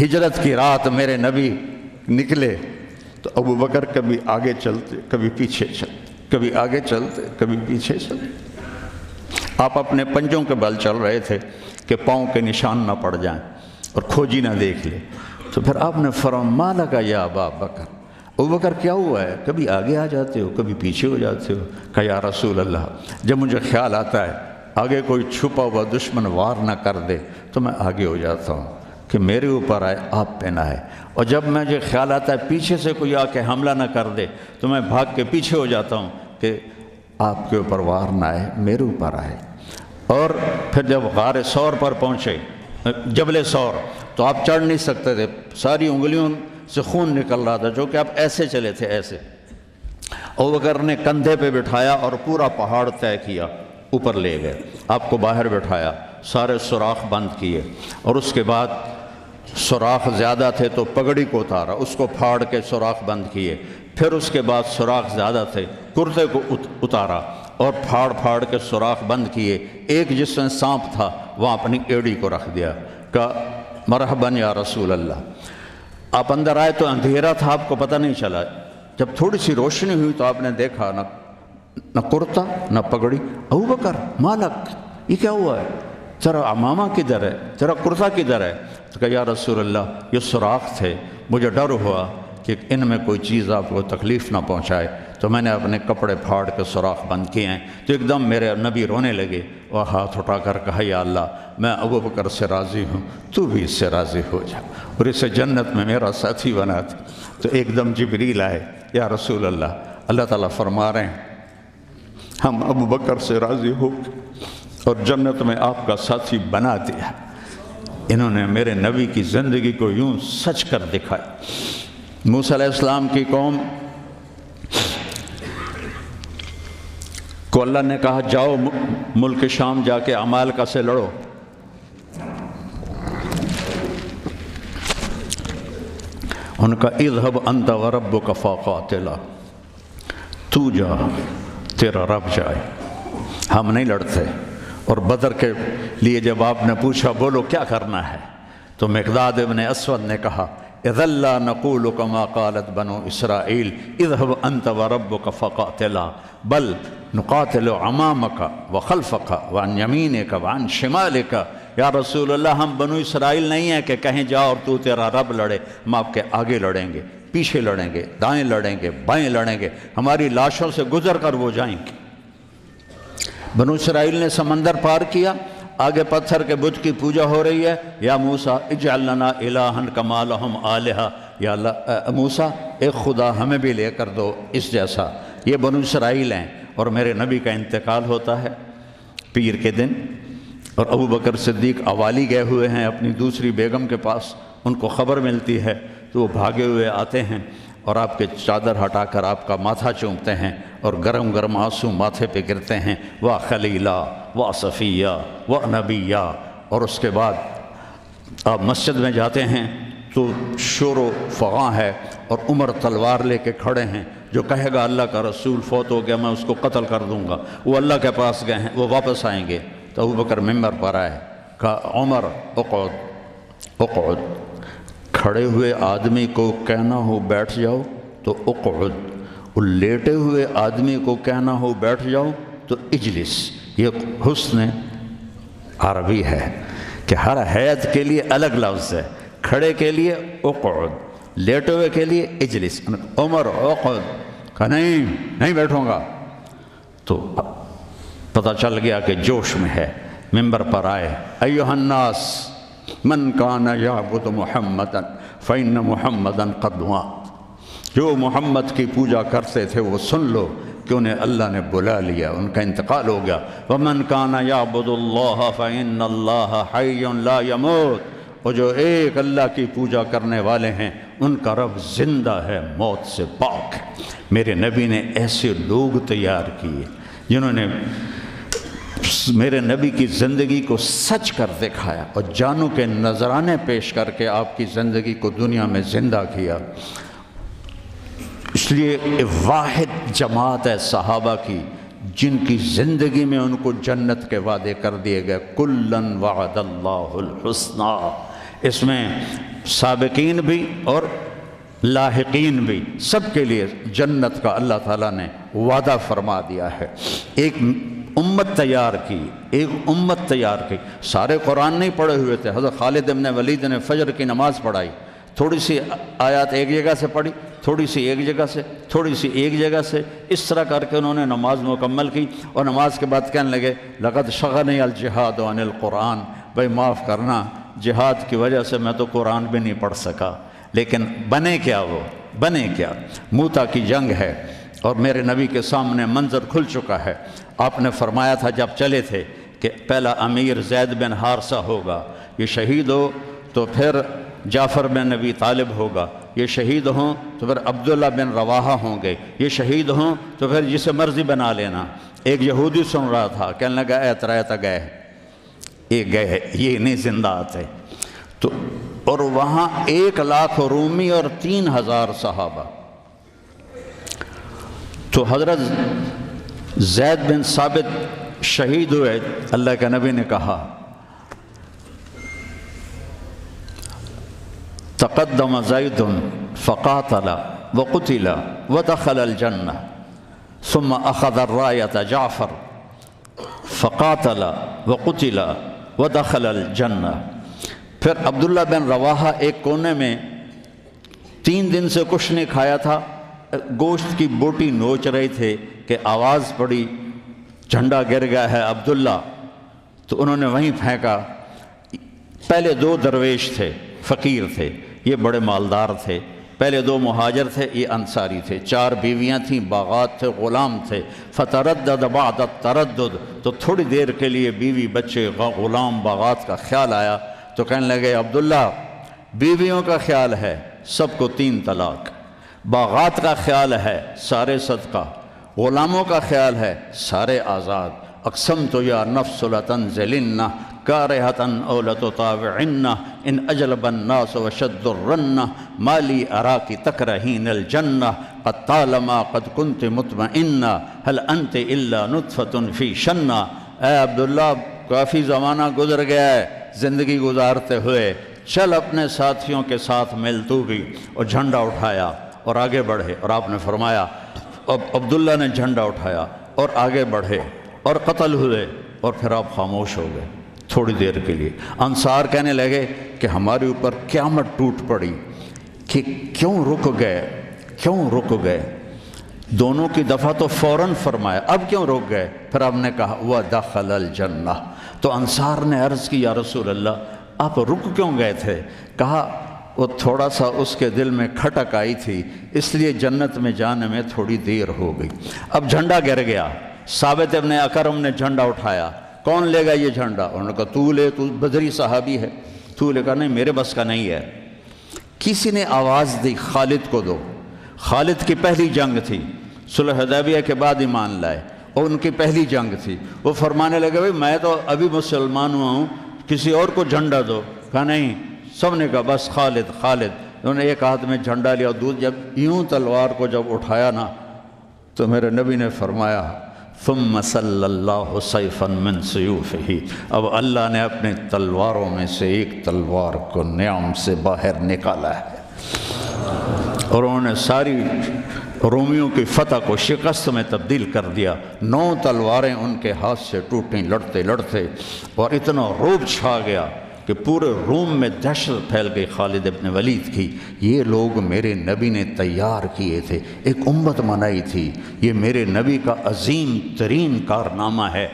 ہجرت کی رات میرے نبی نکلے تو ابو بکر کبھی آگے چلتے کبھی پیچھے چلتے، کبھی آگے چلتے کبھی پیچھے چلتے۔ آپ اپنے پنجوں کے بل چل رہے تھے کہ پاؤں کے نشان نہ پڑ جائیں اور کھوجی نہ دیکھ لے، تو پھر آپ نے فرمایا ما لکا یا ابا بکر، ابو بکر کیا ہوا ہے؟ کبھی آگے آ جاتے ہو کبھی پیچھے ہو جاتے ہو۔ کہا یا رسول اللہ، جب مجھے خیال آتا ہے آگے کوئی چھپا ہوا دشمن وار نہ کر دے تو میں آگے ہو جاتا ہوں کہ میرے اوپر آئے، آپ پہ نہ آئے، اور جب مجھے خیال آتا ہے پیچھے سے کوئی آ کے حملہ نہ کر دے تو میں بھاگ کے پیچھے ہو جاتا ہوں کہ آپ کے اوپر وار نہ آئے، میرے اوپر آئے۔ اور پھر جب غار ثور پر پہنچے، جبل ثور، تو آپ چڑھ نہیں سکتے تھے، ساری انگلیوں سے خون نکل رہا تھا، جو کہ آپ ایسے چلے تھے ایسے۔ ابوبکر نے کندھے پہ بٹھایا اور پورا پہاڑ طے کیا، اوپر لے گئے، آپ کو باہر بٹھایا، سارے سوراخ بند کیے، اور اس کے بعد سوراخ زیادہ تھے تو پگڑی کو اتارا، اس کو پھاڑ کے سوراخ بند کیے، پھر اس کے بعد سوراخ زیادہ تھے، کرتے کو اتارا اور پھاڑ پھاڑ کے سوراخ بند کیے، ایک جس میں سانپ تھا وہاں اپنی ایڑی کو رکھ دیا، کہا مرحباً یا رسول اللہ۔ آپ اندر آئے تو اندھیرا تھا، آپ کو پتہ نہیں چلا، جب تھوڑی سی روشنی ہوئی تو آپ نے دیکھا نہ کرتا نہ پگڑی۔ ابو بکر مالک، یہ کیا ہوا ہے؟ تیرا عمامہ کدھر ہے؟ تیرا کرتا کدھر ہے؟ تو کہا یا رسول اللہ یہ سوراخ تھے، مجھے ڈر ہوا کہ ان میں کوئی چیز آپ کو تکلیف نہ پہنچائے، تو میں نے اپنے کپڑے پھاڑ کے سوراخ بند کیے ہیں۔ تو ایک دم میرے نبی رونے لگے اور ہاتھ اٹھا کر کہا یا اللہ میں ابو بکر سے راضی ہوں، تو بھی اس سے راضی ہو جا اور اسے جنت میں میرا ساتھی بنا دے۔ تو ایک دم جبریل آئے، یا رسول اللہ، اللہ تعالیٰ فرما رہے ہیں ہم ابو بکر سے راضی ہو اور جنت میں آپ کا ساتھی بنا دیا۔ انہوں نے میرے نبی کی زندگی کو یوں سچ کر دکھایا۔ موسیٰ علیہ السلام کی قوم کو اللہ نے کہا جاؤ ملک شام جا کے عمالقہ سے لڑو، ان کا اذهب انت وربک فقاتلا، تو جا تیرا رب جائے، ہم نہیں لڑتے۔ اور بدر کے لیے جب آپ نے پوچھا بولو کیا کرنا ہے، تو مقداد ابن اسود نے کہا اذا لا نقول كما قالت بنو اسرائیل اذهب انت وربك فقاتلا بل نقاتل امامك وخلفك وعن يمينك وعن شمالك۔ یا رسول اللہ ہم بنو اسرائیل نہیں ہیں کہ کہیں جا اور تو تیرا رب لڑے، ہم آپ کے آگے لڑیں گے، پیچھے لڑیں گے، دائیں لڑیں گے، بائیں لڑیں گے، ہماری لاشوں سے گزر کر وہ جائیں گے۔ بنو اسرائیل نے سمندر پار کیا، آگے پتھر کے بت کی پوجا ہو رہی ہے، یا موسیٰ اجعل لنا الہا کما لہم آلہہ، یا اللہ موسیٰ ایک خدا ہمیں بھی لے کر دو اس جیسا۔ یہ بنو اسرائیل ہیں، اور میرے نبی کا انتقال ہوتا ہے پیر کے دن، اور ابو بکر صدیق اوالی گئے ہوئے ہیں اپنی دوسری بیگم کے پاس، ان کو خبر ملتی ہے تو وہ بھاگے ہوئے آتے ہیں اور آپ کے چادر ہٹا کر آپ کا ماتھا چومتے ہیں اور گرم گرم آنسو ماتھے پہ گرتے ہیں، وا خلیلا وا صفیہ وا نبیہ۔ اور اس کے بعد آپ مسجد میں جاتے ہیں تو شور و فغاں ہے، اور عمر تلوار لے کے کھڑے ہیں، جو کہے گا اللہ کا رسول فوت ہو گیا میں اس کو قتل کر دوں گا، وہ اللہ کے پاس گئے ہیں، وہ واپس آئیں گے۔ تو ابو بکر ممبر پر آئے، کہا عمر اقعد اقعد، کھڑے ہوئے آدمی کو کہنا ہو بیٹھ جاؤ تو اقعد، اور لیٹے ہوئے آدمی کو کہنا ہو بیٹھ جاؤ تو اجلس۔ یہ حسن عربی ہے کہ ہر حیت کے لیے الگ لفظ ہے، کھڑے کے لیے اقعد، لیٹے ہوئے کے لیے اجلس۔ عمر اقعد، کہا نہیں بیٹھوں گا۔ تو پتہ چل گیا کہ جوش میں ہے، ممبر پر آئے، ایھا الناس من کان یعبد محمدا فإن محمدا قد مات، جو محمد کی پوجا کرتے تھے وہ سن لو کہ انہیں اللہ نے بلا لیا، ان کا انتقال ہو گیا۔ ومن کان یعبد اللہ فإن اللہ حی لا یموت، اور جو ایک اللہ کی پوجا کرنے والے ہیں ان کا رب زندہ ہے، موت سے پاک ہے۔ میرے نبی نے ایسے لوگ تیار کیے جنہوں نے میرے نبی کی زندگی کو سچ کر دکھایا اور جانوں کے نذرانے پیش کر کے آپ کی زندگی کو دنیا میں زندہ کیا۔ اس لیے واحد جماعت ہے صحابہ کی جن کی زندگی میں ان کو جنت کے وعدے کر دیے گئے، کلن وعد اللہ الحسنی۔ اس میں سابقین بھی اور لاحقین بھی، سب کے لیے جنت کا اللہ تعالیٰ نے وعدہ فرما دیا ہے۔ ایک امت تیار کی، ایک امت تیار کی۔ سارے قرآن نہیں پڑھے ہوئے تھے، حضرت خالد بن ولید نے فجر کی نماز پڑھائی، تھوڑی سی آیات ایک جگہ سے پڑھی، تھوڑی سی ایک جگہ سے، تھوڑی سی ایک جگہ سے، اس طرح کر کے انہوں نے نماز مکمل کی، اور نماز کے بعد کہنے لگے لقد شغلنی الجہاد عن القرآن، بھائی معاف کرنا، جہاد کی وجہ سے میں تو قرآن بھی نہیں پڑھ سکا۔ لیکن بنے کیا، وہ بنے کیا؟ موتا کی جنگ ہے اور میرے نبی کے سامنے منظر کھل چکا ہے۔ آپ نے فرمایا تھا جب چلے تھے کہ پہلا امیر زید بن حارثہ ہوگا، یہ شہید ہو تو پھر جعفر بن نبی طالب ہوگا، یہ شہید ہوں تو پھر عبداللہ بن رواحہ ہوں گے، یہ شہید ہوں تو پھر جسے مرضی بنا لینا۔ ایک یہودی سن رہا تھا، کہنے لگا اے ترایتا گئے، یہ گئے، یہ نہیں زندہ آتے۔ تو اور وہاں 1,00,000 رومی اور 3,000 صحابہ۔ تو حضرت زید بن ثابت شہید ہوئے، اللہ کے نبی نے کہا تقدم زید فقاتل وقتل ودخل الجنہ ثم اخذ الرایۃ جعفر فقاتل وقتل ودخل الجنہ۔ پھر عبداللہ بن رواحہ ایک کونے میں 3 دن سے کچھ نہیں کھایا تھا، گوشت کی بوٹی نوچ رہے تھے کہ آواز پڑی جھنڈا گر گیا ہے عبداللہ، تو انہوں نے وہیں پھینکا۔ پہلے 2 درویش تھے، فقیر تھے، یہ بڑے مالدار تھے۔ پہلے 2 مہاجر تھے، یہ انصاری تھے۔ 4 بیویاں تھیں، باغات تھے، غلام تھے۔ فتردد بعد التردد، تو تھوڑی دیر کے لیے بیوی بچے غلام باغات کا خیال آیا، تو کہنے لگے عبداللہ بیویوں کا خیال ہے سب کو 3 طلاق، باغات کا خیال ہے سارے صدقہ، غلاموں کا خیال ہے سارے آزاد۔ اقسمت یا نفس لتنزلن کارہتن او لتطاوعن ان اجلب الناس وشد الرن ما لی اراکی تکرہین الجنہ قد طالما قد کنت مطمئنہ هل انت الا نطفۃ فی شنہ۔ اے عبداللہ کافی زمانہ گزر گیا ہے زندگی گزارتے ہوئے، چل اپنے ساتھیوں کے ساتھ مل تو بھی، اور جھنڈا اٹھایا اور آگے بڑھے۔ اور آپ نے فرمایا اب عبداللہ نے جھنڈا اٹھایا اور آگے بڑھے اور قتل ہوئے، اور پھر آپ خاموش ہو گئے تھوڑی دیر کے لیے۔ انصار کہنے لگے کہ ہمارے اوپر قیامت ٹوٹ پڑی کہ کیوں رک گئے۔ دونوں کی دفعہ تو فوراً فرمایا، اب کیوں رک گئے؟ پھر آپ نے کہا وَدَخَلَ الْجَنَّةِ۔ تو انصار نے عرض کی یا رسول اللہ آپ رک کیوں گئے تھے؟ کہا وہ تھوڑا سا اس کے دل میں کھٹک آئی تھی، اس لیے جنت میں جانے میں تھوڑی دیر ہو گئی۔ اب جھنڈا گر گیا، ثابت ابن اکرم نے جھنڈا اٹھایا، کون لے گا یہ جھنڈا؟ انہوں نے کہا تو لے، تو بدری صحابی ہے، تو لے۔ کہا نہیں میرے بس کا نہیں ہے۔ کسی نے آواز دی خالد کو دو۔ خالد کی پہلی جنگ تھی، صلح حدیبیہ کے بعد ایمان لائے، اور ان کی پہلی جنگ تھی۔ وہ فرمانے لگے بھائی میں تو ابھی مسلمان ہوا ہوں، کسی اور کو جھنڈا دو۔ کہا نہیں، سب نے کہا بس خالد۔ انہوں نے ایک ہاتھ میں جھنڈا لیا، اور جب یوں تلوار کو جب اٹھایا نا، تو میرے نبی نے فرمایا ثم صلی اللہ سیفا من سیوفہ، اب اللہ نے اپنے تلواروں میں سے ایک تلوار کو نیام سے باہر نکالا ہے، اور انہوں نے ساری رومیوں کی فتح کو شکست میں تبدیل کر دیا۔ 9 تلواریں ان کے ہاتھ سے ٹوٹیں لڑتے لڑتے، اور اتنا روب چھا گیا کہ پورے روم میں دہشت پھیل گئی خالد ابن ولید کی۔ یہ لوگ میرے نبی نے تیار کیے تھے، ایک امت بنائی تھی، یہ میرے نبی کا عظیم ترین کارنامہ ہے۔